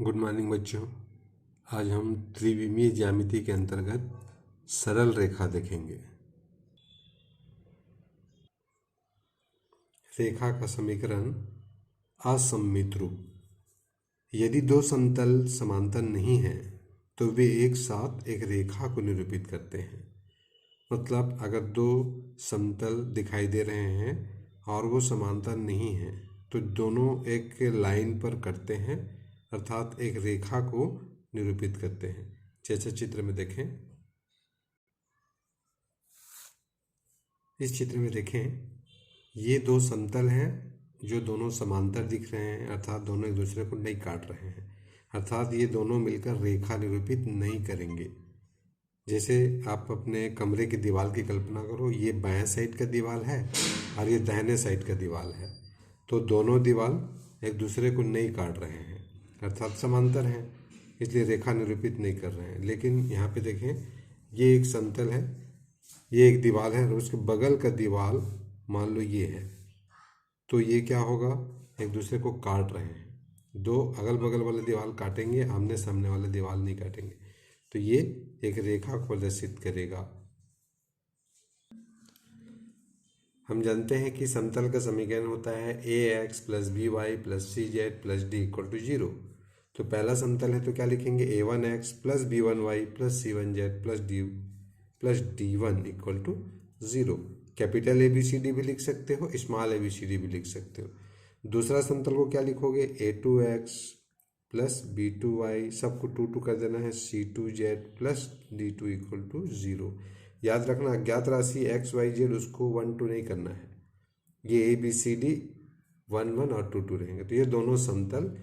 Good morning बच्चों। आज हम त्रिविमीय ज्यामिति के अंतर्गत सरल रेखा देखेंगे। रेखा का समीकरण असममित रूप। यदि दो समतल समांतर नहीं हैं तो वे एक साथ एक रेखा को निरूपित करते हैं। मतलब अगर दो समतल दिखाई दे रहे हैं और वो समांतर नहीं हैं तो दोनों एक लाइन पर करते हैं, अर्थात एक रेखा को निरूपित करते हैं। जैसे चित्र में देखें, इस चित्र में देखें, ये दो समतल हैं जो दोनों समांतर दिख रहे हैं, अर्थात दोनों एक दूसरे को नहीं काट रहे हैं, अर्थात ये दोनों मिलकर रेखा निरूपित नहीं करेंगे। जैसे आप अपने कमरे की दीवार की कल्पना करो, ये बाएं साइड का दीवार है और ये दाहिने साइड का दीवार है, तो दोनों दीवार एक दूसरे को नहीं काट रहे हैं, अर्थात समांतर हैं, इसलिए रेखा निरूपित नहीं कर रहे हैं। लेकिन यहाँ पे देखें, ये एक समतल है, ये एक दीवार है और उसके बगल का दीवार मान लो ये है, तो ये क्या होगा, एक दूसरे को काट रहे हैं। दो अगल बगल वाले दीवार काटेंगे, आमने सामने वाले दीवार नहीं काटेंगे, तो ये एक रेखा को प्रदर्शित करेगा। हम जानते हैं कि समतल का समीकरण होता है ax plus B Y plus C Z plus D equal to 0। तो पहला समतल है तो क्या लिखेंगे, a1x plus b1y plus c1z plus d1 equal to 0। Capital ABCD भी लिख सकते हो, स्मॉल ABCD भी लिख सकते हो। दूसरा समतल को क्या लिखोगे, a2x प्लस b2y, सबको 2 कर देना है, c2z plus d2 equal to 0। याद रखना, अज्ञात राशि x y z उसको 1 2 नहीं करना है, ये ABCD 1 1 और 2 2 रहेंगे। तो ये दोनों समतल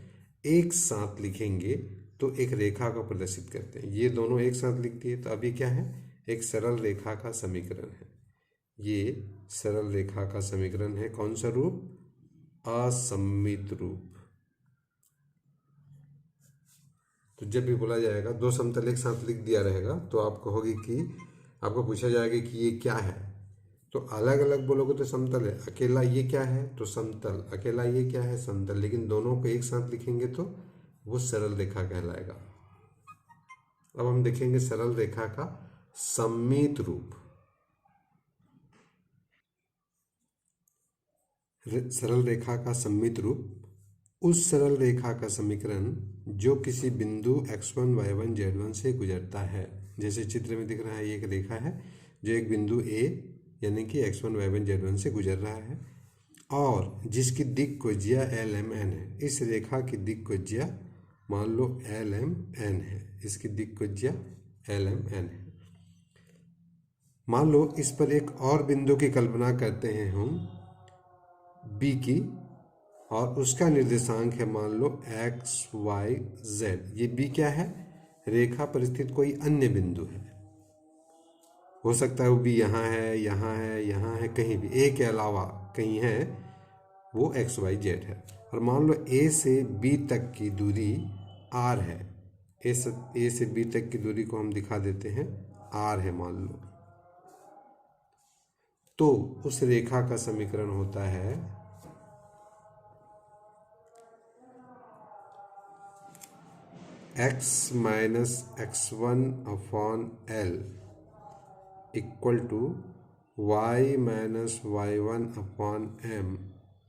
एक साथ लिखेंगे तो एक रेखा को प्रदर्शित करते हैं। ये दोनों एक साथ लिख दिए तो अभी क्या है, एक सरल रेखा का समीकरण है। ये सरल रेखा का समीकरण है, कौन सा रूप, असममित रूप। तो जब भी बोला जाएगा दो समतल एक साथ लिख दिया रहेगा तो आप कहोगे कि, आपको पूछा जाएगा कि ये क्या है, तो अलग अलग बोलोगे तो समतल है, अकेला ये क्या है तो समतल, अकेला ये क्या है समतल, लेकिन दोनों को एक साथ लिखेंगे तो वो सरल रेखा कहलाएगा। अब हम देखेंगे सरल रेखा का सममित रूप। सरल रेखा का सममित रूप उस सरल रेखा का समीकरण जो किसी बिंदु x1 y1 z1 से गुजरता है। जैसे चित्र में दिख रहा है, ये एक रेखा है जो एक बिंदु A यानी कि x1 y1 z1 से गुजर रहा है और जिसकी दिक् कोज्या LMN है। इस रेखा की दिक् कोज्या मान लो LMN है, इसकी दिक् कोज्या LMN है। मान लो इस पर एक और बिंदु की कल्पना करते हैं हम B की, और उसका निर्देशांक है मान लो x y z। ये B क्या है, रेखा पर स्थित कोई अन्य बिंदु है, हो सकता है वो B यहाँ है, यहाँ है, यहाँ है, कहीं भी A के अलावा कहीं है, वो x y z है। और मान लो A से B तक की दूरी r है, A से B तक की दूरी को हम दिखा देते हैं r है मान लो, तो उस रेखा का समीकरण होता है x minus x1 upon L equal to y minus y1 upon m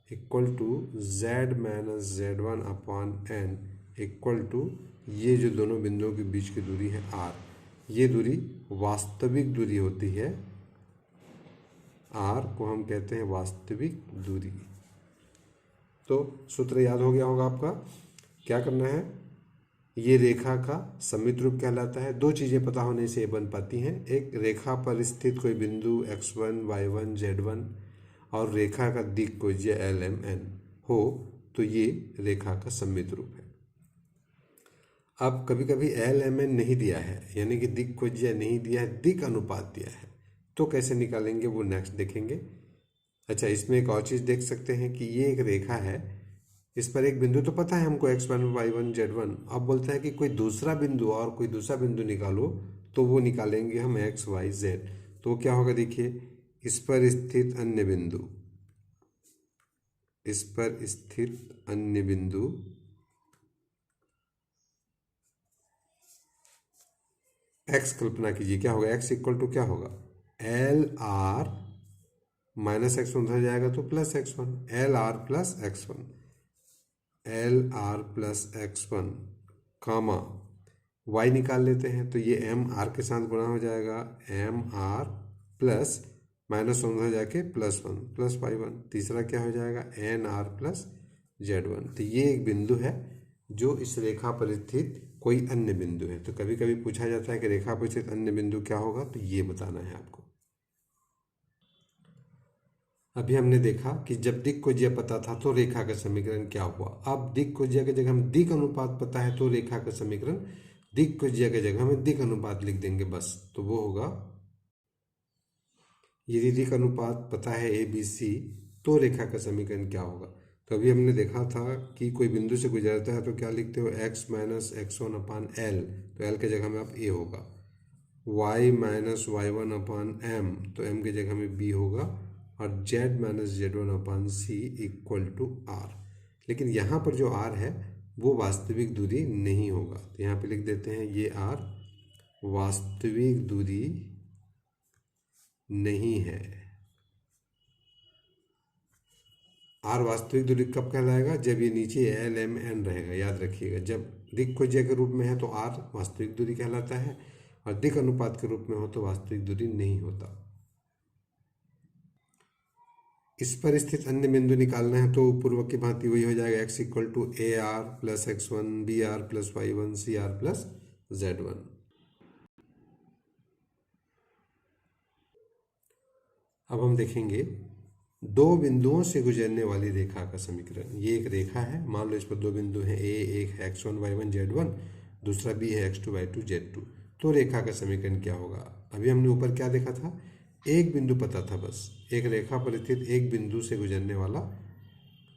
equal to z minus z1 upon n equal to, ये जो दोनों बिंदुओं के बीच की दूरी है r, ये दूरी वास्तविक दूरी होती है, r को हम कहते हैं वास्तविक दूरी। तो सूत्र याद हो गया होगा आपका, क्या करना है, ये रेखा का सममित रूप कहलाता है। दो चीज़ें पता होने से ये बन पाती हैं, एक रेखा पर स्थित कोई बिंदु x1 y1 z1 और रेखा का दिक् कोज्या LMN हो तो ये रेखा का सममित रूप है। अब कभी कभी LMN नहीं दिया है, यानी कि दिक् कोज्या नहीं दिया है, दिक् अनुपात दिया है, तो कैसे निकालेंगे वो नेक्स्ट देखेंगे। अच्छा, इसमें एक और चीज़ देख सकते हैं कि ये एक रेखा है, इस पर एक बिंदु तो पता है हमको x1 y1 z1, अब बोलता है कि कोई दूसरा बिंदु और कोई दूसरा बिंदु निकालो, तो वो निकालेंगे हम x y z। तो क्या होगा, देखिए, इस पर स्थित अन्य बिंदु, इस पर स्थित अन्य बिंदु एक्स कल्पना कीजिए, क्या होगा, एक्स इक्वल टू क्या होगा, L R minus x one उधर जाएगा तो plus X one, L R plus X one, L R plus X one comma Y निकाल लेते हैं तो ये एम आर के साथ गुणा हो जाएगा, M R plus minus one उधर जाके plus one plus Y one, तीसरा क्या हो जाएगा, N R plus Z one. तो ये एक बिंदु है जो इस रेखा पर स्थित कोई अन्य बिंदु है। तो कभी कभी पूछा जाता है कि रेखा पर स्थित अन्य बिंदु क्या होगा, तो ये बताना है आपको। अभी हमने देखा कि जब दिक् कोज्या पता था तो रेखा का समीकरण क्या हुआ। अब दिक् कोज्या की जगह हम दिक् अनुपात पता है तो रेखा का समीकरण दिक् कोज्या की जगह हम दिक् अनुपात लिख देंगे बस। तो वो होगा, यदि दिक् अनुपात पता है ए बी सी तो रेखा का समीकरण क्या होगा। तो अभी हमने देखा था कि कोई बिंदु से गुजरता है तो क्या लिखते हो, X minus x one upon L, तो एल के जगह में आप ए होगा, Y minus Y one upon M, तो एम की जगह में बी होगा, और Z minus Z one upon C equal to R. लेकिन यहाँ पर जो आर है वो वास्तविक दूरी नहीं होगा, तो यहाँ पे लिख देते हैं ये आर वास्तविक दूरी नहीं है। आर वास्तविक दूरी कब कहलाएगा, जब ये नीचे एल एम एन रहेगा। याद रखिएगा, जब दिक् कोज्या के रूप में है तो आर वास्तविक दूरी कहलाता है, और दिक् अनुपात के रूप में हो तो वास्तविक दूरी नहीं होता। इस पर स्थित अन्य बिंदु निकालना है तो पूर्व की भांति वही हो जाएगा, X equal to A R plus X one, B R plus Y one, C R plus Z one. अब हम देखेंगे दो बिंदुओं से गुजरने वाली रेखा का समीकरण। ये एक रेखा है, मान लो इस पर दो बिंदु हैं, ए एक है X one Y one Z one, दूसरा बी है X two Y two Z two. तो रेखा का समीकरण क्या होगा। अभी हमने ऊपर क्या देखा था, एक बिंदु पता था, बस एक रेखा पर स्थित एक बिंदु से गुजरने वाला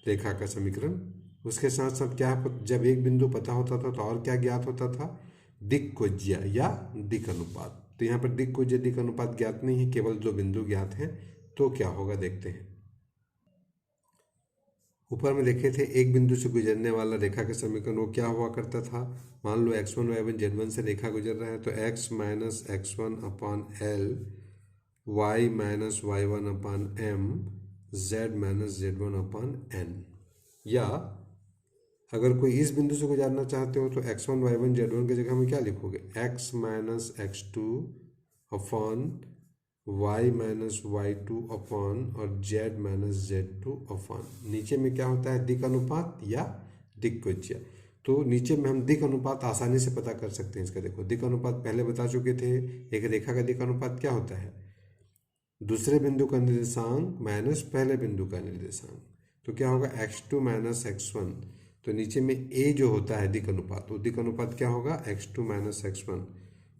रेखा का समीकरण। उसके साथ साथ क्या, जब एक बिंदु पता होता था तो और क्या ज्ञात होता था, दिक् कोज्या या दिक् अनुपात। तो यहाँ पर दिक् कोज्या दिक् अनुपात ज्ञात नहीं है, केवल दो बिंदु ज्ञात हैं। तो क्या होगा देखते हैं। ऊपर में देखे थे एक बिंदु से गुजरने वाला रेखा का समीकरण वो क्या हुआ करता था, मान लो x one Y one Z one से रेखा गुजर रहा है तो x minus x one upon L, y minus Y one upon M, z minus Z one upon N. या अगर कोई इस बिंदु से गुजारना चाहते हो तो x one Y one Z one की जगह में क्या लिखोगे, x minus x two upon y minus Y two upon और Z minus Z two upon. नीचे में क्या होता है, दिक् अनुपात या दिक् कोज्या। तो नीचे में हम दिक् अनुपात आसानी से पता कर सकते हैं। इसका देखो, दिक् अनुपात पहले बता चुके थे, एक रेखा का दिक् अनुपात क्या होता है, दूसरे बिंदु का निर्देशांक माइनस पहले बिंदु का निर्देशांक। तो क्या होगा, x two minus x one, तो नीचे में ए जो होता है दिक् अनुपात, तो दिक् अनुपात क्या होगा, x two minus x one.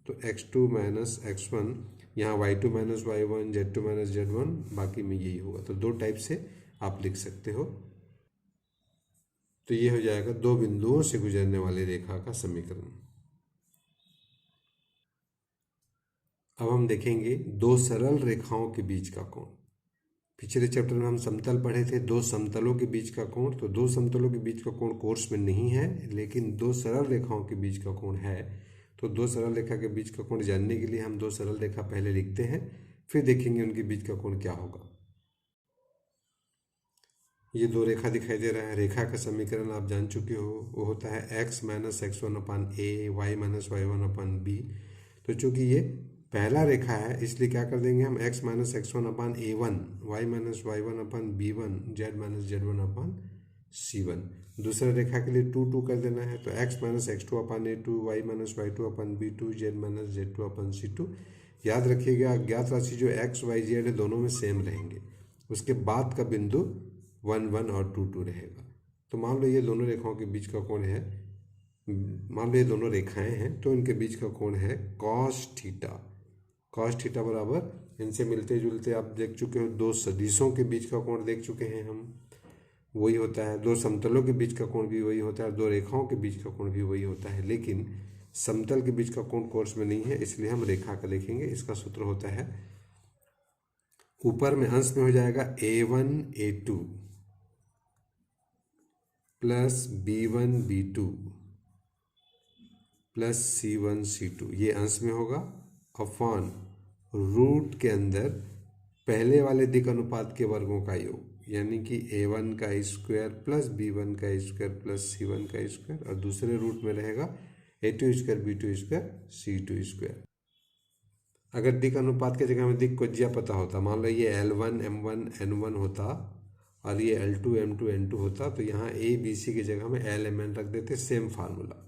तो x two minus x one, यहाँ y two minus Y one, z two minus Z one, बाकी में यही होगा। तो दो टाइप से आप लिख सकते हो। तो ये हो जाएगा दो बिंदुओं से गुजरने वाली रेखा का समीकरण। अब हम देखेंगे दो सरल रेखाओं के बीच का कोण। पिछले चैप्टर में हम समतल पढ़े थे, दो समतलों के बीच का कोण। तो दो समतलों के बीच का कोण कोर्स में नहीं है, लेकिन दो सरल रेखाओं के बीच का कोण है। तो दो सरल रेखा के बीच का कोण जानने के लिए हम दो सरल रेखा पहले लिखते हैं, फिर देखेंगे उनके बीच का कोण क्या होगा। ये दो रेखा दिखाई दे रहा है। रेखा का समीकरण आप जान चुके हो, वो होता है x minus x one upon a, y minus Y one upon b. तो चूंकि ये पहला रेखा है इसलिए क्या कर देंगे हम, x minus x one upon a one, y minus Y one upon b one, z minus Z one upon c one. दूसरे रेखा के लिए टू टू कर देना है, तो x minus x two upon A two, Y minus Y two upon B two, Z minus Z two upon C two. याद रखिएगा अज्ञात राशि जो एक्स वाई जेड है दोनों में सेम रहेंगे। उसके बाद का बिंदु वन वन और टू टू रहेगा। तो मान लो ये दोनों रेखाओं के बीच का कोण है, मान लो ये दोनों रेखाएं हैं, तो इनके बीच का कोण है कॉस थीटा। कॉस थीटा बराबर, इनसे मिलते जुलते आप देख चुके हो, दो सदिशों के बीच का कोण देख चुके हैं हम, वही होता है। दो समतलों के बीच का कोण भी वही होता है, दो रेखाओं के बीच का कोण भी वही होता है। लेकिन समतल के बीच का कोण कोर्स में नहीं है, इसलिए हम रेखा का लिखेंगे। इसका सूत्र होता है, ऊपर में अंश में हो जाएगा a1 a2 plus b1 b2 plus C1 C2 ये अंश में होगा अपॉन रूट के अंदर पहले वाले दिक् अनुपात के वर्गों का योग, यानी कि A1 का स्क्वायर प्लस B1 का स्क्वायर प्लस C1 का स्क्वायर, और दूसरे रूट में रहेगा A2 square B2 square C2 square. अगर दिक् अनुपात की जगह हमें दिक् कोज्या पता होता, मान लो ये L1 M1 N1 होता और ये L2 M2 N2 होता, तो यहाँ A B C की जगह में LMN रख देते, सेम फार्मूला।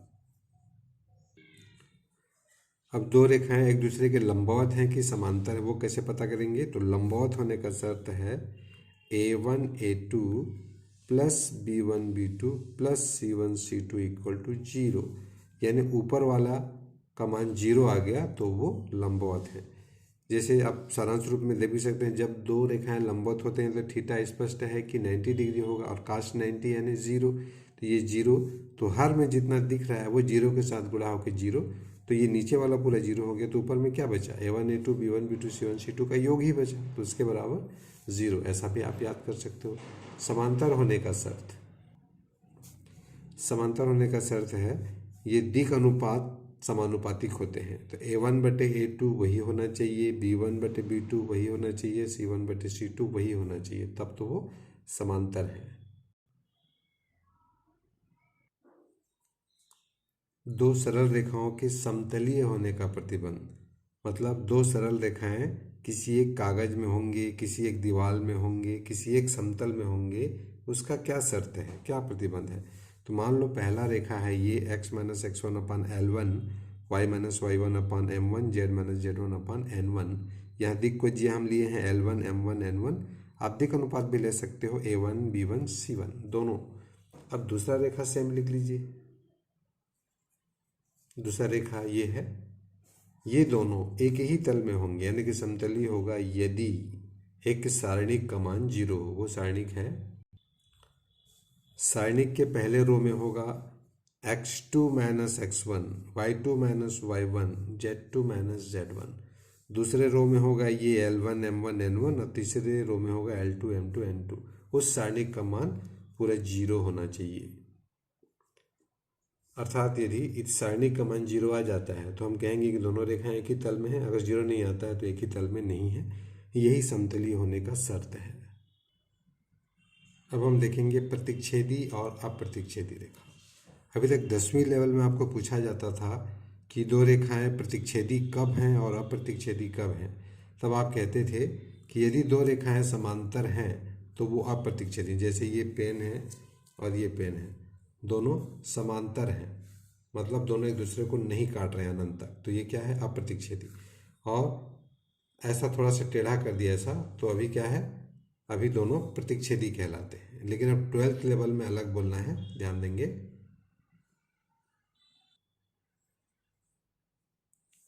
अब दो रेखाएं एक दूसरे के लंबवत हैं कि समांतर है, वो कैसे पता करेंगे? तो लंबवत होने का शर्त है A1 A2 plus B1 B2 plus C1 C2 equal to 0, यानी ऊपर वाला का मान 0 आ गया तो वो लंबवत है। जैसे आप सारांश रूप में दे भी सकते हैं, जब दो रेखाएं लंबवत होते हैं तो थीटा स्पष्ट है कि 90 डिग्री होगा और cos 90 यानी 0, तो ये 0, तो हर में जितना दिख रहा है वो 0 के साथ गुणा होकर 0, तो ये नीचे वाला पूरा 0 हो गया, तो ऊपर में क्या बचा? A1 A2 B1 B2 C1 C2 का योग ही बचा, तो उसके बराबर 0। ऐसा भी आप याद कर सकते हो। समांतर होने का शर्त, समांतर होने का शर्त है ये दिक् अनुपात समानुपातिक होते हैं, तो A1 बटे A2 वही होना चाहिए, B1 बटे B2 वही होना चाहिए, C1 बटे C2 वही होना चाहिए, तब तो वो समांतर है। दो सरल रेखाओं के समतलीय होने का प्रतिबंध, मतलब दो सरल रेखाएं किसी एक कागज में होंगी, किसी एक दीवार में होंगे, किसी एक समतल में होंगे, उसका क्या शर्त है, क्या प्रतिबंध है? तो मान लो पहला रेखा है ये x माइनस x1 अपान L1, y माइनस y1 अपान M1, z माइनस z1 अपान N1। यहाँ दिक् को जी हम लिए हैं L1 M1 N1, आप दिक् अनुपात भी ले सकते हो A1 B1 C1 दोनों। अब दूसरा रेखा सेम लिख लीजिए, दूसरा रेखा ये है, ये दोनों एक ही तल में होंगे, यानी कि समतलीय होगा यदि एक सारणिक का मान 0 हो। वो सारणिक है, सारणिक के पहले रो में होगा x2 minus x1, y2 minus y1, z2 minus z1, दूसरे रो में होगा ये L1 M1 N1 और तीसरे रो में होगा L2 M2 N2। उस सारणिक का मान पूरा 0 होना चाहिए, अर्थात यदि इस सारणिक का मान 0 आ जाता है तो हम कहेंगे कि दोनों रेखाएं एक ही तल में हैं, अगर 0 नहीं आता है तो एक ही तल में नहीं है। यही समतलीय होने का शर्त है। अब हम देखेंगे प्रतिच्छेदी और अप्रतिच्छेदी रेखा। अभी तक 10वीं लेवल में आपको पूछा जाता था कि दो रेखाएं प्रतिच्छेदी कब हैं और अप्रतिच्छेदी कब हैं। तब आप कहते थे कि यदि दो रेखाएं समांतर हैं तो वो अप्रतिच्छेदी, जैसे ये पेन है और ये पेन है, दोनों समांतर हैं, मतलब दोनों एक दूसरे को नहीं काट रहे हैं अनंत तक, तो ये क्या है? अप्रतिच्छेदी। और ऐसा थोड़ा सा टेढ़ा कर दिया ऐसा, तो अभी क्या है? अभी दोनों प्रतिच्छेदी कहलाते हैं। लेकिन अब 12th लेवल में अलग बोलना है, ध्यान देंगे।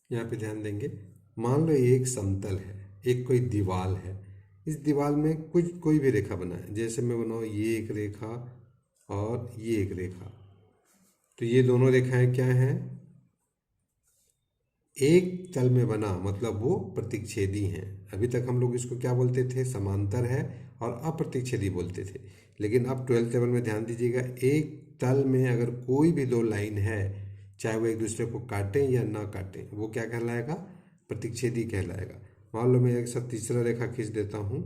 यहाँ पे ध्यान देंगे, मान लो ये एक समतल है, एक कोई दीवार है, इस दीवार में कुछ कोई भी रेखा बनाए, जैसे मैं बनाऊँ ये एक रेखा और ये एक रेखा, तो ये दोनों रेखाएं क्या हैं? एक तल में बना, मतलब वो प्रतिच्छेदी हैं। अभी तक हम लोग इसको क्या बोलते थे? समांतर है और अप्रतिच्छेदी बोलते थे। लेकिन अब 12th लेवल में ध्यान दीजिएगा, एक तल में अगर कोई भी दो लाइन है, चाहे वो एक दूसरे को काटें या ना काटें, वो क्या कहलाएगा? प्रतिच्छेदी कहलाएगा। मान लो मैं एक साथ तीसरा रेखा खींच देता हूँ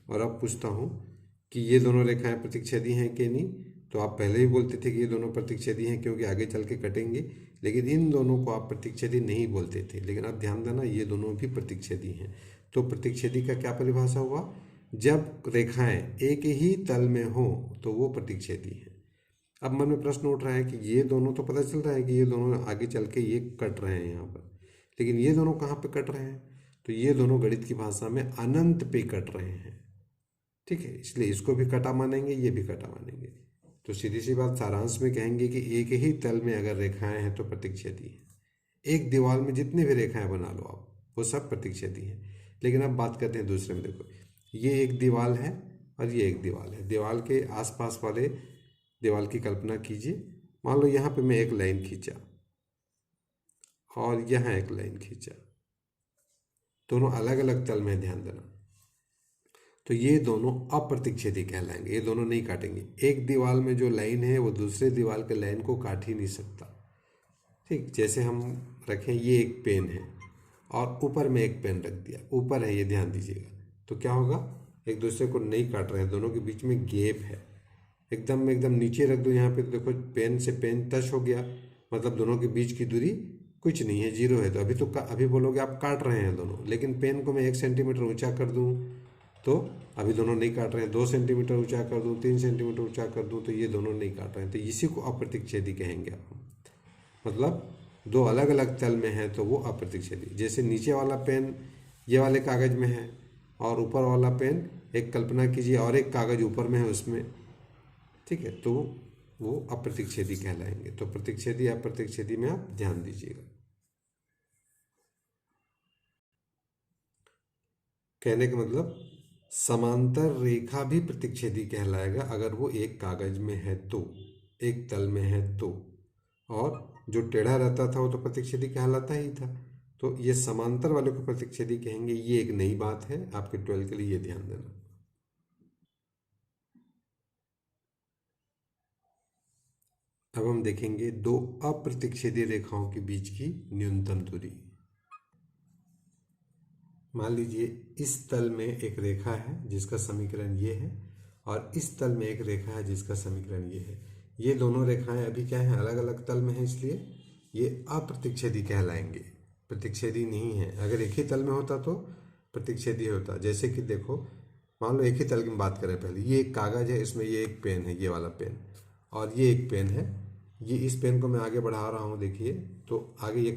और अब पूछता हूँ कि ये दोनों रेखाएं प्रतिच्छेदी हैं कि नहीं, तो आप पहले ही बोलते थे कि ये दोनों प्रतिच्छेदी हैं क्योंकि आगे चल के कटेंगे, लेकिन इन दोनों को आप प्रतिच्छेदी नहीं बोलते थे। लेकिन अब ध्यान देना, ये दोनों भी प्रतिच्छेदी हैं। तो प्रतिच्छेदी का क्या परिभाषा हुआ? जब रेखाएं एक ही तल में हो तो वो प्रतिच्छेदी है। अब मन में प्रश्न उठ रहा है कि ये दोनों, तो पता चल रहा है कि ये दोनों आगे चल के ये कट रहे हैं यहाँ पर, लेकिन ये दोनों कहाँ पे कट रहे हैं? तो ये दोनों गणित की भाषा में अनंत पे कट रहे हैं, ठीक है, इसलिए इसको भी कटा मानेंगे, ये भी कटा मानेंगे। तो सीधी सी बात, सारांश में कहेंगे कि एक ही तल में अगर रेखाएं हैं तो प्रतिच्छेदी है। एक दीवार में जितनी भी रेखाएं बना लो आप, वो सब प्रतिच्छेदी हैं। लेकिन अब बात करते हैं दूसरे में। देखो, ये एक दीवार है और ये एक दीवार है। दीवार के आसपास वाले दीवार की कल्पना कीजिए। मान लो यहाँ पे मैं एक लाइन खींचा और यहाँ एक लाइन खींचा, दोनों अलग अलग तल में, ध्यान देना, तो ये दोनों अप्रतिच्छेदी कहलाएंगे, ये दोनों नहीं काटेंगे। एक दीवार में जो लाइन है वो दूसरे दीवार के लाइन को काट ही नहीं सकता। ठीक, जैसे हम रखें ये एक पेन है और ऊपर में एक पेन रख दिया, ऊपर है ये, ध्यान दीजिएगा, तो क्या होगा, एक दूसरे को नहीं काट रहे हैं, दोनों के बीच में गैप है। एकदम एकदम नीचे रख दो यहाँ पे, तो देखो पेन से पेन टच हो गया, मतलब दोनों के बीच की दूरी कुछ नहीं है, जीरो है। तो अभी तो अभी बोलोगे आप काट रहे हैं दोनों, लेकिन पेन को मैं 1 सेंटीमीटर ऊंचा कर दूं तो अभी दोनों नहीं काट रहे हैं। 2 सेंटीमीटर ऊंचा कर दूं, 3 सेंटीमीटर ऊंचा कर दूं, तो ये दोनों नहीं काट रहे हैं। तो इसी को अप्रतिच्छेदी कहेंगे आप। मतलब दो अलग अलग तल में है तो वो अप्रतिच्छेदी। जैसे नीचे वाला पेन ये वाले कागज में है और ऊपर वाला पेन, एक कल्पना कीजिए और एक कागज ऊपर में है उसमें, ठीक है, तो वो अप्रतिच्छेदी कहलाएंगे। तो प्रतिच्छेदी अप्रतिच्छेदी में आप ध्यान दीजिएगा। कहने का मतलब समांतर रेखा भी प्रतिच्छेदी कहलाएगा अगर वो एक कागज में है तो, एक तल में है तो। और जो टेढ़ा रहता था वो तो प्रतिच्छेदी कहलाता ही था। तो ये समांतर वाले को प्रतिच्छेदी कहेंगे। ये एक नई बात है आपके 12 के लिए, ये ध्यान देना। अब हम देखेंगे दो अप्रतिच्छेदी रेखाओं के बीच की न्यूनतम दूरी। मान लीजिए इस तल में एक रेखा है जिसका समीकरण ये है, और इस तल में एक रेखा है जिसका समीकरण ये है। ये दोनों रेखाएं अभी क्या है, अलग अलग तल में है, इसलिए ये अप्रतिच्छेदी कहलाएंगे, प्रतिच्छेदी नहीं है। अगर एक ही तल में होता तो प्रतिच्छेदी होता। जैसे कि देखो, मान लो एक ही तल की बात करें, पहले ये एक कागज है, इसमें ये एक पेन है, ये वाला पेन, और ये एक पेन है। ये इस पेन को मैं आगे बढ़ा रहा हूँ, देखिए, तो आगे ये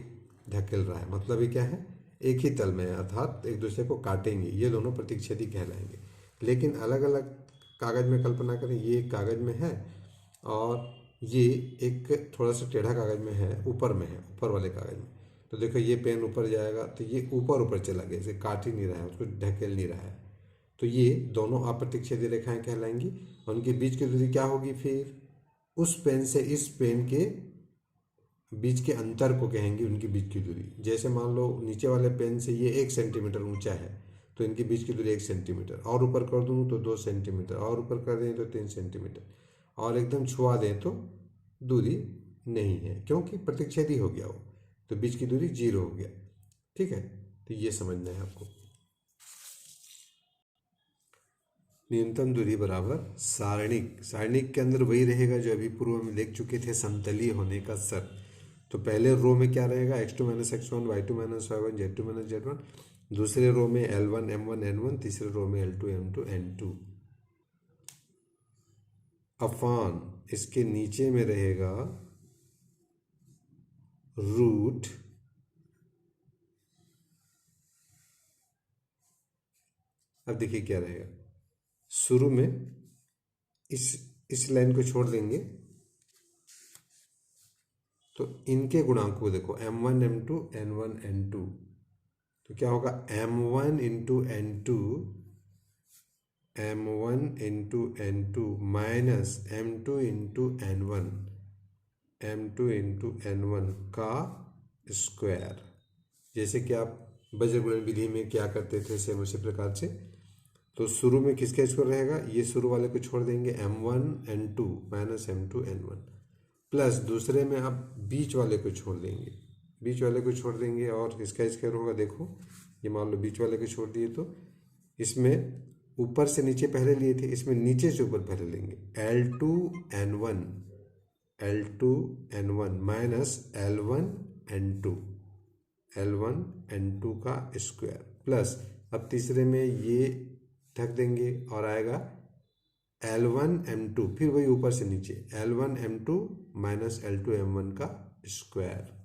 ढकेल रहा है, मतलब ये क्या है, एक ही तल में है, अर्थात एक दूसरे को काटेंगे। ये दोनों प्रतिच्छेदी कहलाएंगे। लेकिन अलग अलग कागज में कल्पना करें, ये एक कागज में है और ये एक थोड़ा सा टेढ़ा कागज में है, ऊपर में है, ऊपर वाले कागज में। तो देखो ये पेन ऊपर जाएगा तो ये ऊपर ऊपर चला गया, इसे काट ही नहीं रहा है, उसको ढकेल नहीं रहा है। तो ये दोनों अप्रतिच्छेदी रेखाएं कहलाएंगी। और उनके बीच की दूरी क्या होगी फिर, उस पेन से इस पेन के बीच के अंतर को कहेंगे उनकी बीच की दूरी। जैसे मान लो नीचे वाले पेन से ये 1 सेंटीमीटर ऊंचा है, तो इनकी बीच की दूरी 1 सेंटीमीटर, और ऊपर कर दूँ तो 2 सेंटीमीटर, और ऊपर कर दें तो 3 सेंटीमीटर, और एकदम छुआ दें तो दूरी नहीं है, क्योंकि प्रतिच्छेदी हो गया वो, तो बीच की दूरी 0 हो गया। ठीक है, तो ये समझना है आपको। न्यूनतम दूरी बराबर सारणिक। सारणिक के अंदर वही रहेगा जो अभी पूर्व में देख चुके थे, समतलीय होने का शर्त। तो पहले रो में क्या रहेगा, x2 minus x1, y2 minus y1, z2 minus z1। दूसरे रो में L1 M1 N1, तीसरे रो में L2 M2 N2। अपान इसके नीचे में रहेगा रूट अब देखिए क्या रहेगा, शुरू में इस लाइन को छोड़ देंगे तो इनके गुणांक को देखो, M1 M2 N1 N2, तो क्या होगा, M1 into N2 M1 into N2 minus M2 into N1 M2 into N1 का स्क्वायर। जैसे कि आप बीजगणित विधि में क्या करते थे, सेम उसी प्रकार से। तो शुरू में किसका स्क्वायर रहेगा, ये शुरू वाले को छोड़ देंगे, M1 N2 minus M2 N1, plus दूसरे में आप बीच वाले को छोड़ देंगे, बीच वाले को छोड़ देंगे, और इसका स्क्वायर होगा। देखो ये मान लो बीच वाले को छोड़ दिए, तो इसमें ऊपर से नीचे पहले लिए थे, इसमें नीचे से ऊपर पहले लेंगे, L2 N1 minus L1 N2 का स्क्वायर, प्लस अब तीसरे में ये ढक देंगे और आएगा L1 M2, फिर वही ऊपर से नीचे L1 M2 minus L2 M1 का स्क्वायर।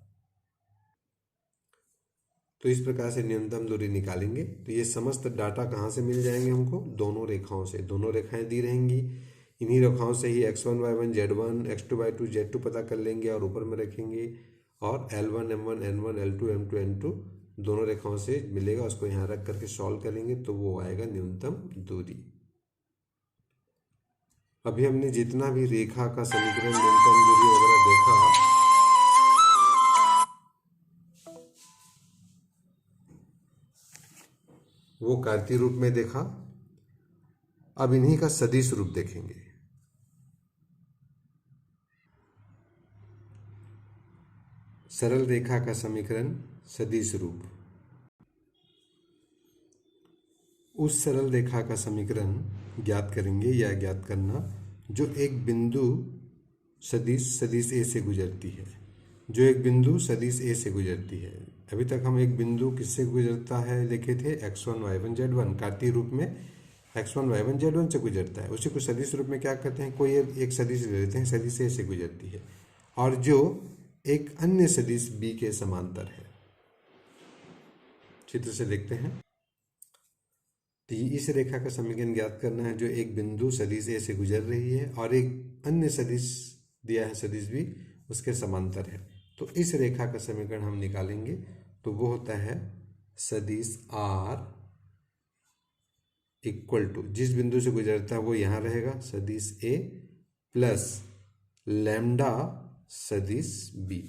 तो इस प्रकार से न्यूनतम दूरी निकालेंगे। तो ये समस्त डाटा कहाँ से मिल जाएंगे हमको, दोनों रेखाओं से। दोनों रेखाएं दी रहेंगी, इन्हीं रेखाओं से ही x1 y1 z1 x2 y2 z2 पता कर लेंगे और ऊपर में रखेंगे, और L1 M1 N1 L2 M2 N2 दोनों रेखाओं से मिलेगा, उसको यहाँ रख करके सॉल्व करेंगे तो वो आएगा न्यूनतम दूरी। अभी हमने जितना भी रेखा का समीकरण, न्यूनतम दूरी वगैरह देखा, वो कार्तीय रूप में देखा। अब इन्हीं का सदिश रूप देखेंगे। सरल रेखा का समीकरण सदिश रूप। उस सरल रेखा का समीकरण ज्ञात करेंगे या ज्ञात करना जो एक बिंदु सदिश ए से गुजरती है, जो एक बिंदु सदिश ए से गुजरती है। अभी तक हम एक बिंदु किससे गुजरता है लिखे थे, x1 y1 z1। कार्तीय रूप में x1 y1 z1 से गुजरता है। उसी को सदिश रूप में क्या करते हैं, कोई एक सदिश ले लेते हैं, सदिश ए से गुजरती है और जो एक अन्य सदिश b के समांतर है। चित्र से देखते हैं। तो इस रेखा का समीकरण ज्ञात करना है जो एक बिंदु सदिश ए से गुजर रही है और एक अन्य सदिश दिया है, सदिश b उसके समांतर है। तो इस रेखा का समीकरण हम निकालेंगे तो वो होता है सदिश r इक्वल टू, जिस बिंदु से गुजरता है वो यहाँ रहेगा सदिश a प्लस लैम्डा सदिश b।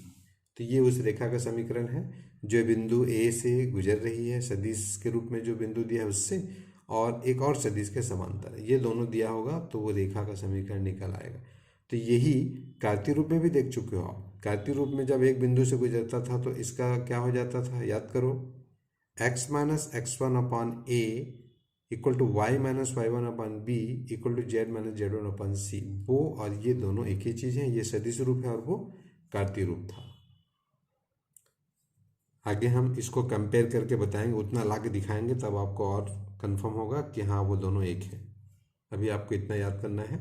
तो ये उस रेखा का समीकरण है जो बिंदु a से गुजर रही है, सदिश के रूप में जो बिंदु दिया है उससे, और एक और सदिश के समांतर है। ये दोनों दिया होगा तो वो रेखा का समीकरण निकल आएगा। तो यही कार्तीय रूप में भी देख चुके हो आप। कार्तीय रूप में जब एक बिंदु से गुजरता था तो इसका क्या हो जाता था, याद करो, x minus x1 upon a equal to y minus y1 upon b equal to z minus z1 upon c। वो और ये दोनों एक ही चीज़ हैं। ये सदिश रूप है और वो कार्तीय रूप था। आगे हम इसको कंपेयर करके बताएंगे, उतना ला के दिखाएंगे, तब आपको और कंफर्म होगा कि हाँ वो दोनों एक हैं। अभी आपको इतना याद करना है,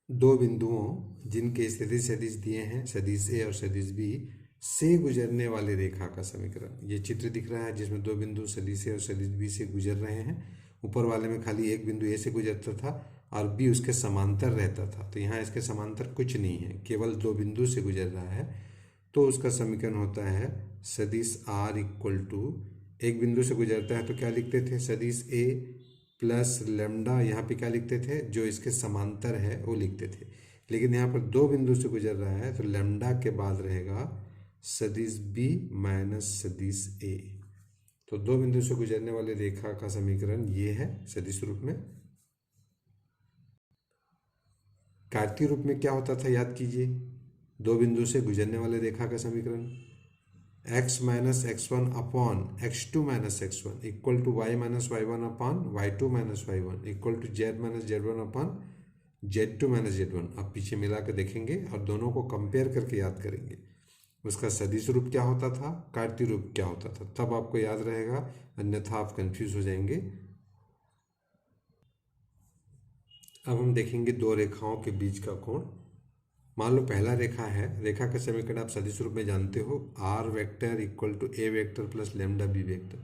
दो बिंदुओं जिनके सदिश सदिश दिए हैं, सदिश ए और सदिश बी से गुजरने वाली रेखा का समीकरण। ये चित्र दिख रहा है जिसमें दो बिंदु सदिश ए और सदिश बी से गुजर रहे हैं। ऊपर वाले में खाली एक बिंदु ए से गुजरता था और बी उसके समांतर रहता था। तो यहाँ इसके समांतर कुछ नहीं है, केवल दो बिंदु से गुजर रहा है। तो उसका समीकरण होता है सदिश r इक्वल टू, एक बिंदु से गुजरता है तो क्या लिखते थे, सदिश a प्लस लैम्डा, यहाँ पे क्या लिखते थे, जो इसके समांतर है वो लिखते थे। लेकिन यहाँ पर दो बिंदु से गुजर रहा है तो लैम्डा के बाद रहेगा सदिश b माइनस सदिश a। तो दो बिंदु से गुजरने वाली रेखा का समीकरण ये है सदिश रूप में। कार्तीय रूप में क्या होता था, याद कीजिए, दो बिंदु से गुजरने वाले रेखा का समीकरण x minus x1 upon x2 minus x1 equal to y minus y1 upon y2 minus y1 equal to z minus z1 upon z2 minus z1। अब पीछे मिला कर देखेंगे और दोनों को कंपेयर करके याद करेंगे। उसका सदिश रूप क्या होता था, कार्तीय रूप क्या होता था, तब आपको याद रहेगा, अन्यथा आप कंफ्यूज हो जाएंगे। अब हम देखेंगे दो रेखाओं के बीच का कोण। मान लो पहला रेखा है, रेखा का समीकरण आप सदिश रूप में जानते हो, r vector equal to a vector plus lambda b vector.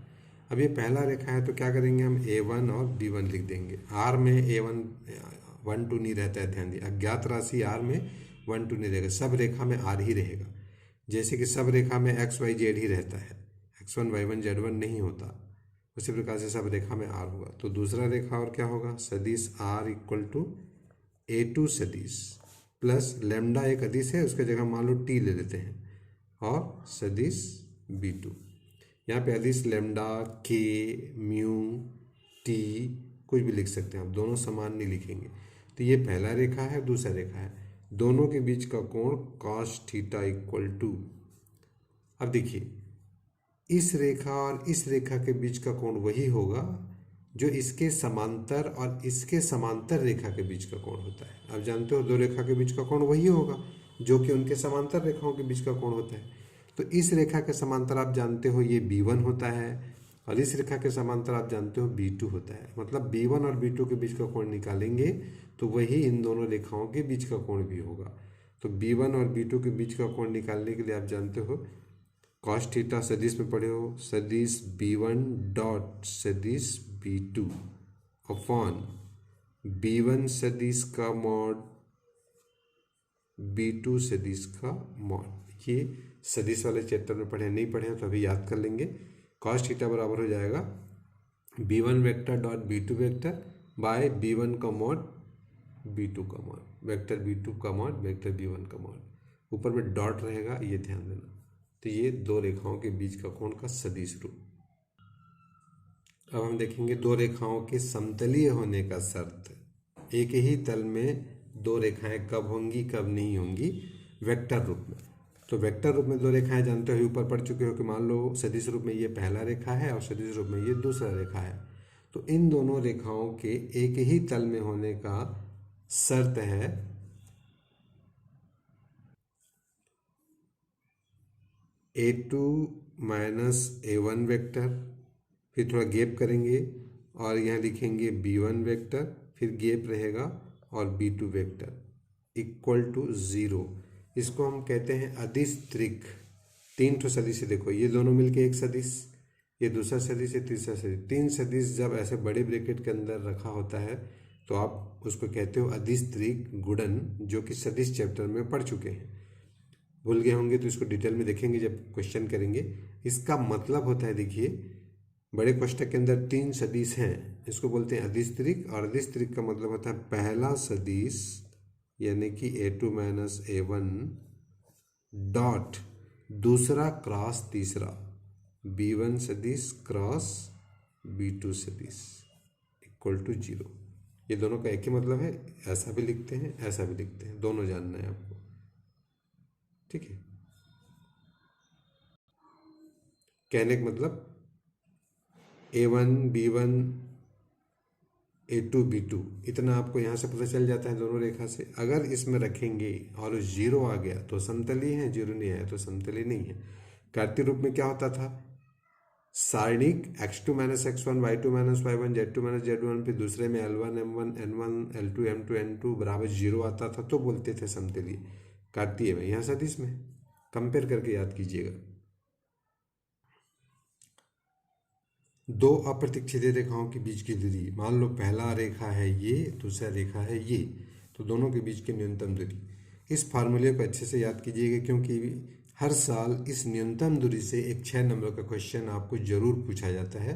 अब ये पहला रेखा है तो क्या करेंगे, हम a1 और b1 लिख देंगे। r में a1 1 2 नहीं रहता है, ध्यान दिए, अज्ञात राशि r में 1 2 नहीं रहेगा, सब रेखा में r ही रहेगा। जैसे कि सब रेखा में x y z ही रहता है, x1 y1 z1 नहीं होता, उसी प्रकार से सब रेखा में r होगा। तो दूसरा रेखा और क्या होगा, सदिश r इक्वल टू a2 सदिश प्लस लैम्डा एक अदिश है, उसके जगह मान लो t ले लेते हैं, और सदिश b2। यहाँ पे अदिश लैम्डा, k, म्यू, t कुछ भी लिख सकते हैं आप, दोनों समान नहीं लिखेंगे। तो ये पहला रेखा है, दूसरा रेखा है, दोनों के बीच का कोण cos थीटा इक्वल टू, अब देखिए इस रेखा और इस रेखा के बीच का कोण वही होगा जो इसके समांतर और इसके समांतर रेखा के बीच का कोण होता है। आप जानते हो दो रेखा के बीच का कोण वही होगा जो कि उनके समांतर रेखाओं के बीच का कोण होता है। तो इस रेखा के समांतर आप जानते हो ये b1 होता है और इस रेखा के समांतर आप जानते हो b2 होता है। मतलब b1 और b2 के बीच का कोण निकालेंगे तो वही इन दोनों रेखाओं के बीच का कोण भी होगा। तो b1 और b2 के बीच का कोण निकालने के लिए आप जानते हो cos थीटा सदिश में पढ़े हो, सदिश b1 डॉट सदिश b2 अपॉन b1 सदिश का मॉड b2 सदिश का मॉड। ये सदिश वाले चैप्टर में पढ़े, नहीं पढ़े हैं तो अभी याद कर लेंगे। cos थीटा बराबर हो जाएगा b1 vector dot b2 vector by b1 का मॉड b2 का मॉड, वेक्टर b2 का मॉड वेक्टर b1 का मॉड, ऊपर में डॉट रहेगा, ये ध्यान देना। तो ये दो रेखाओं के बीच का कोण का सदिश रूप। अब हम देखेंगे दो रेखाओं के समतलीय होने का शर्त। एक ही तल में दो रेखाएं कब होंगी कब नहीं होंगी, वेक्टर रूप में। तो वेक्टर रूप में दो रेखाएं जानते हो, ऊपर पढ़ चुके हो कि मान लो सदिश रूप में ये पहला रेखा है और सदिश रूप में ये दूसरा रेखा है। तो इन दोनों रेखाओं के एक ही तल में होने का शर्त है A2 माइनस A1 वेक्टर, फिर थोड़ा गैप करेंगे और यहाँ लिखेंगे B1 वेक्टर, फिर गैप रहेगा और B2 वेक्टर इक्वल टू 0। इसको हम कहते हैं अदिश त्रिक। तीन ठो सदिश है, देखो ये दोनों मिलके एक सदिश, ये दूसरा सदिश है, तीसरा सदिश। तीन सदिश जब ऐसे बड़े ब्रैकेट के अंदर रखा होता है तो आप उसको कहते हो अदिश त्रिक गुणन, जो कि सदिश चैप्टर में पढ़ चुके हैं। भूल गए होंगे तो इसको डिटेल में देखेंगे जब क्वेश्चन करेंगे। इसका मतलब होता है, देखिए बड़े कोष्ठक के अंदर तीन सदिश हैं, इसको बोलते हैं अदिश त्रिक। और अदिश त्रिक का मतलब होता है पहला सदिश यानी कि A2 माइनस A1 डॉट दूसरा क्रॉस तीसरा B1 सदिश क्रॉस B2 सदिश इक्वल टू 0। ये दोनों का एक ही मतलब है, ऐसा भी लिखते हैं ऐसा भी लिखते हैं, दोनों जानना है आपको, ठीक है। कहने का मतलब A1 B1 A2 B2 इतना आपको यहाँ से पता चल जाता है दोनों रेखा से। अगर इसमें रखेंगे और 0 आ गया तो समतली है, 0 नहीं आया तो समतली नहीं है। कार्तीय रूप में क्या होता था, सारणिक x2 minus x1 y2 minus y1 z2 minus z1, फिर दूसरे में L1 M1 N1 L2 M2 N2 बराबर 0 आता था तो बोलते थे समतलीय। कार्तीय में, यहाँ सदिश में कंपेयर करके याद कीजिएगा। दो अप्रतिच्छेदी रेखाओं के बीच की दूरी, मान लो पहला रेखा है ये, दूसरा रेखा है ये, तो दोनों के बीच की न्यूनतम दूरी। इस फार्मूले को अच्छे से याद कीजिएगा क्योंकि हर साल इस न्यूनतम दूरी से एक 6 नंबर का क्वेश्चन आपको जरूर पूछा जाता है।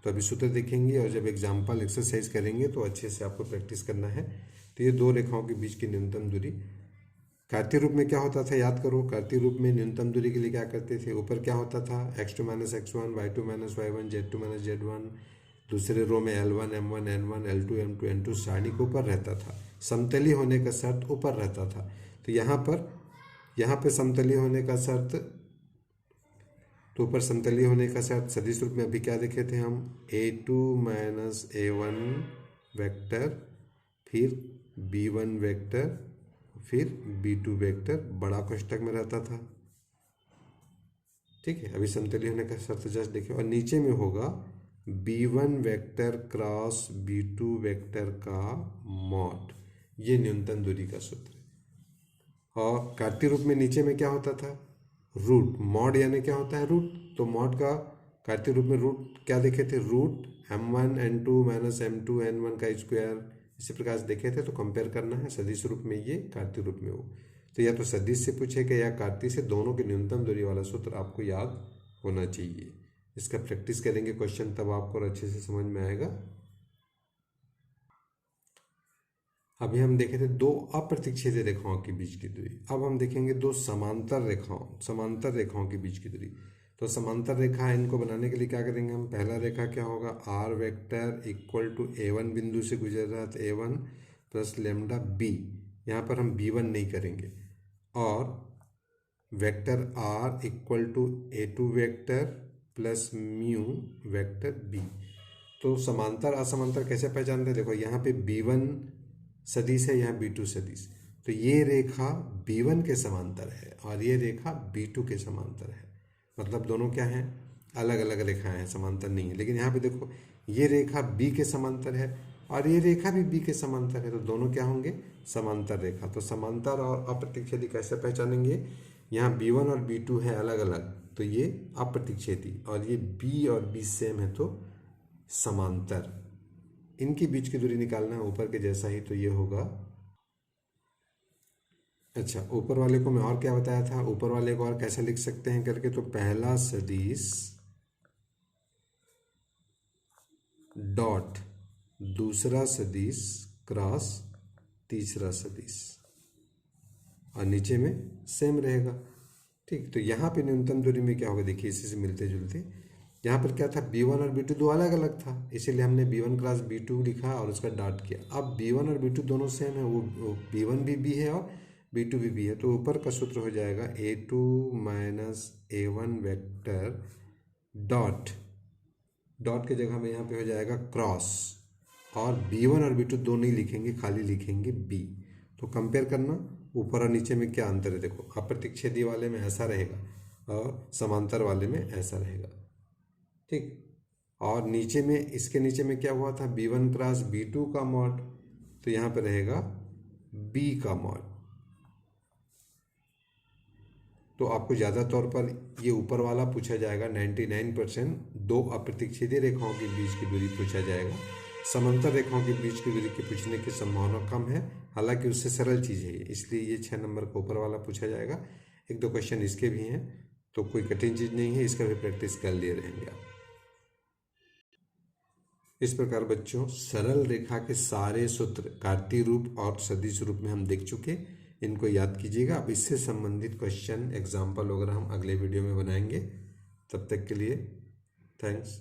तो अभी सूत्र देखेंगे और जब एग्जाम्पल एक्सरसाइज करेंगे तो अच्छे से आपको प्रैक्टिस करना है। तो ये दो रेखाओं के बीच की न्यूनतम दूरी। कार्तीय रूप में क्या होता था, याद करो। कार्तीय रूप में न्यूनतम दूरी के लिए क्या करते थे, ऊपर क्या होता था x2 minus x1 y2 minus y1 z2 minus z1, दूसरे रो में L1 M1 N1 L2 M2 N2 सारणी के ऊपर रहता था। समतली होने का शर्त ऊपर रहता था। तो यहाँ पे समतली होने का शर्त, तो ऊपर समतली होने का शर्त सदिश रूप में अभी क्या देखे थे हम, A2 माइनस A1 वेक्टर, फिर B1 वेक्टर, फिर B2 वेक्टर बड़ा कोष्ठक में रहता था, ठीक है। अभी समतली होने का शर्त जस्ट देखिए, और नीचे में होगा B1 vector cross B2 vector का मॉड, ये न्यूनतम दूरी का सूत्र। और कार्तीय रूप में नीचे में क्या होता था, रूट। मॉड यानी क्या होता है, रूट। तो मॉड का कार्तीय रूप में रूट क्या देखे थे, root M1 N2 minus M2 N1 का स्क्वायर, इसी प्रकार से देखे थे। तो कंपेयर करना है सदिश रूप में ये, कार्तीय रूप में वो। तो या तो सदिश से पूछेगा या कार्तीय से, दोनों के न्यूनतम दूरी वाला सूत्र आपको याद होना चाहिए। इसका प्रैक्टिस करेंगे क्वेश्चन तब आपको और अच्छे से समझ में आएगा। अभी हम देखे थे दो अप्रतिच्छेदी रेखाओं के बीच की दूरी। अब हम देखेंगे दो समांतर रेखाओं के बीच की दूरी। तो समांतर रेखा, इनको बनाने के लिए क्या करेंगे हम, पहला रेखा क्या होगा, r vector equal to A1 बिंदु से गुजर रहा है तो A1 प्लस लेमडा b, यहाँ पर हम B1 नहीं करेंगे, और vector r equal to A2 vector plus mu vector b। तो समांतर असमांतर कैसे पहचानते हैं, देखो यहाँ पे B1 सदिश है, यहाँ B2 सदिश, तो ये रेखा B1 के समांतर है और ये रेखा B2 के समांतर है। मतलब दोनों क्या हैं, अलग अलग रेखाएं हैं, समांतर नहीं है। लेकिन यहाँ पे देखो ये रेखा B के समांतर है और ये रेखा भी B के समांतर है, तो दोनों क्या होंगे, समांतर रेखा। तो समांतर और अप्रतिच्छेदी कैसे पहचानेंगे, यहाँ B1 और B2 है अलग अलग, तो ये अप्रतिच्छेदी, और ये B और B सेम है तो समांतर। इनके बीच की दूरी निकालना है ऊपर के जैसा ही, तो ये होगा। अच्छा, ऊपर वाले को मैं और क्या बताया था, ऊपर वाले को और कैसे लिख सकते हैं करके, तो पहला सदिश डॉट दूसरा सदिश क्रॉस तीसरा सदिश, और नीचे में सेम रहेगा, ठीक। तो यहाँ पे न्यूनतम दूरी में क्या होगा, देखिए इसी से मिलते जुलते। यहाँ पर क्या था, B1 और B2 दो अलग अलग था, इसीलिए हमने B1 क्रॉस B2 लिखा और उसका डॉट किया। अब B1 और B2 दोनों सेम है, वो B1 भी B है और B2 भी B है, तो ऊपर का सूत्र हो जाएगा A2 minus A1 vector dot की जगह में यहाँ पे हो जाएगा क्रॉस, और B1 और B2 दो नहीं लिखेंगे, खाली लिखेंगे B। तो कंपेयर करना ऊपर और नीचे में क्या अंतर है, देखो अप्रतिच्छेदी वाले में ऐसा रहेगा और समांतर वाले में ऐसा रहेगा, ठीक। और नीचे में, इसके नीचे में क्या हुआ था, B1 क्रॉस B2 का मॉड, तो यहाँ पे रहेगा B का मॉड। तो आपको ज़्यादा तौर पर ये ऊपर वाला पूछा जाएगा, 99% दो अप्रतिच्छेदी रेखाओं के बीच की दूरी पूछा जाएगा। समांतर रेखाओं के बीच की दूरी के पूछने की संभावना कम है, हालांकि उससे सरल चीज़ है ये, इसलिए ये 6 नंबर का ऊपर वाला पूछा जाएगा। 1-2 क्वेश्चन इसके भी हैं, तो कोई कठिन चीज़ नहीं है, इसका भी प्रैक्टिस कर लिए रहेंगे आप। इस प्रकार बच्चों सरल रेखा के सारे सूत्र कार्तीय रूप और सदिश रूप में हम देख चुके, इनको याद कीजिएगा। अब इससे संबंधित क्वेश्चन एग्जाम्पल वगैरह हम अगले वीडियो में बनाएंगे। तब तक के लिए थैंक्स।